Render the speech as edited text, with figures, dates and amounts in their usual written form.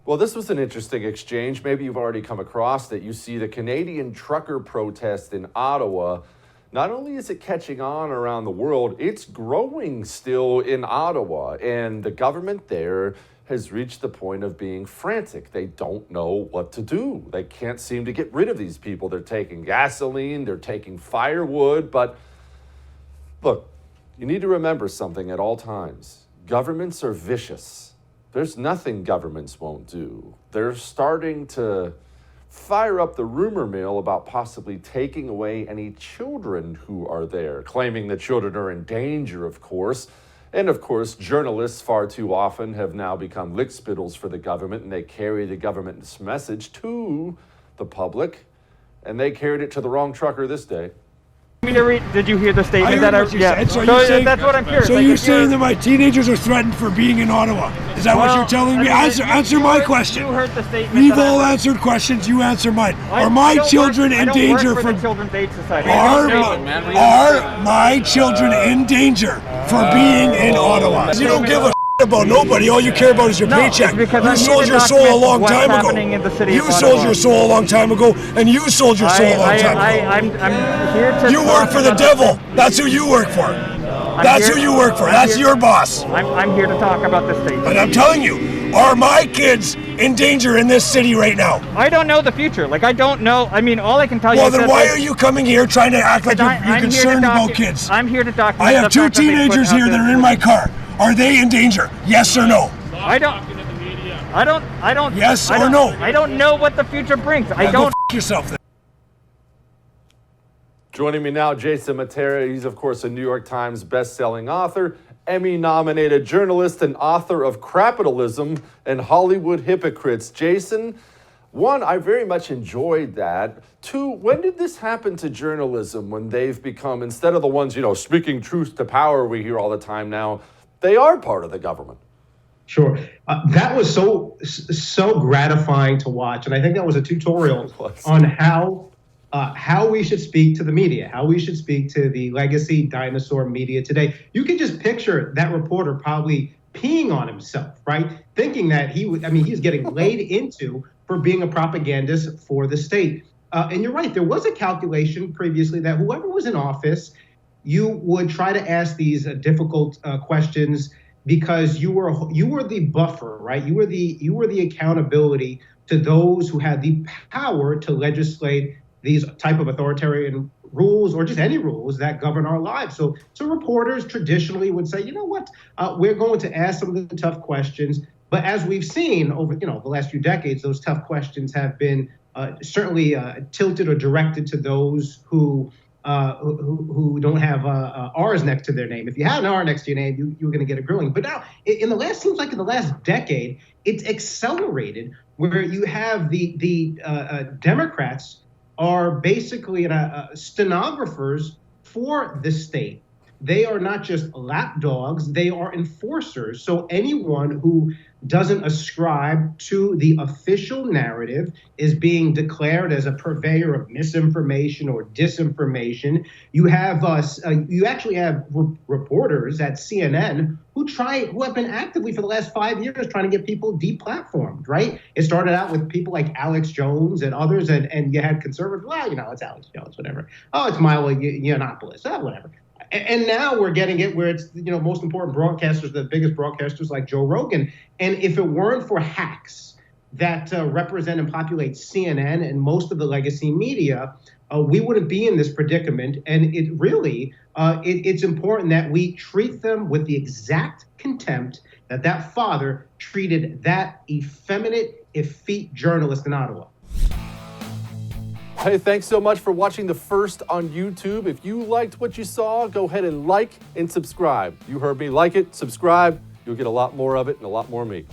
Well, this was an interesting exchange. Maybe you've already come across it. You see the Canadian trucker protest in Ottawa. Not only is it catching on around the world, it's growing still in Ottawa. And the government there has reached the point of being frantic. They don't know what to do. They can't seem to get rid of these people. They're taking gasoline, they're taking firewood. But look, you need to remember something at all times. Governments are vicious. There's nothing governments won't do. They're starting to fire up the rumor mill about possibly taking away any children who are there, claiming the children are in danger, of course. And of course, journalists far too often have now become lickspittles for the government, and they carry the government's message to the public. And they carried it to the wrong trucker this day. Did you hear the statement that I said? So that's what I'm curious. So you're saying that my teenagers are threatened for being in Ottawa? Is that what you're telling me? Answer my question. You heard the statement. We've all answered questions. You answer mine. Are my children in danger from the Children's Aid Society? Are my children in danger for being in Ottawa? You don't give a about nobody. All you care about is your paycheck. You sold your soul a long time ago. You sold your soul a long time ago, and you sold your soul a long time ago. I'm here to. You work for the devil. That's who you work for. That's who you work for. That's your boss. I'm here to talk about the state. But I'm telling you, are my kids in danger in this city right now? I don't know the future. Like, I don't know. I mean, all I can tell you is then why are you coming here trying to act like you're concerned about kids? I'm here to document. I have two teenagers here that are in my car. Are they in danger? Yes or no? I don't. Yes or no? I don't know what the future brings. I don't. Go yourself then. Joining me now, Jason Mattera. He's, of course, a New York Times best-selling author, Emmy-nominated journalist, and author of Capitalism and Hollywood Hypocrites. Jason, one, I very much enjoyed that. Two, when did this happen to journalism when they've become, instead of the ones, speaking truth to power we hear all the time now, they are part of the government? Sure. That was so gratifying to watch. And I think that was a tutorial on how we should speak to the media, how we should speak to the legacy dinosaur media today. You can just picture that reporter probably peeing on himself, right? Thinking that he's getting laid into for being a propagandist for the state. And you're right, there was a calculation previously that whoever was in office, you would try to ask these difficult questions because you were the buffer, right? You were the accountability to those who had the power to legislate these type of authoritarian rules or just any rules that govern our lives. So reporters traditionally would say, you know what, we're going to ask some of the tough questions. But as we've seen over the last few decades, those tough questions have been certainly tilted or directed to those who don't have R's next to their name. If you had an R next to your name, you were going to get a grilling. But now, seems like in the last decade, it's accelerated where you have the Democrats are basically stenographers for the state. They are not just lapdogs, they are enforcers. So anyone who doesn't ascribe to the official narrative is being declared as a purveyor of misinformation or disinformation. You actually have reporters at CNN who have been actively for the last 5 years trying to get people deplatformed, right? It started out with people like Alex Jones and others, and you had conservatives, it's Alex Jones, whatever. Oh, it's Milo Yiannopoulos, whatever. And now we're getting it where it's, most important broadcasters, the biggest broadcasters like Joe Rogan. And if it weren't for hacks that represent and populate CNN and most of the legacy media, we wouldn't be in this predicament. And it really, it's important that we treat them with the exact contempt that father treated that effeminate, effete journalist in Ottawa. Hey, thanks so much for watching The First on YouTube. If you liked what you saw, go ahead and like and subscribe. You heard me. Like it, subscribe. You'll get a lot more of it and a lot more of me.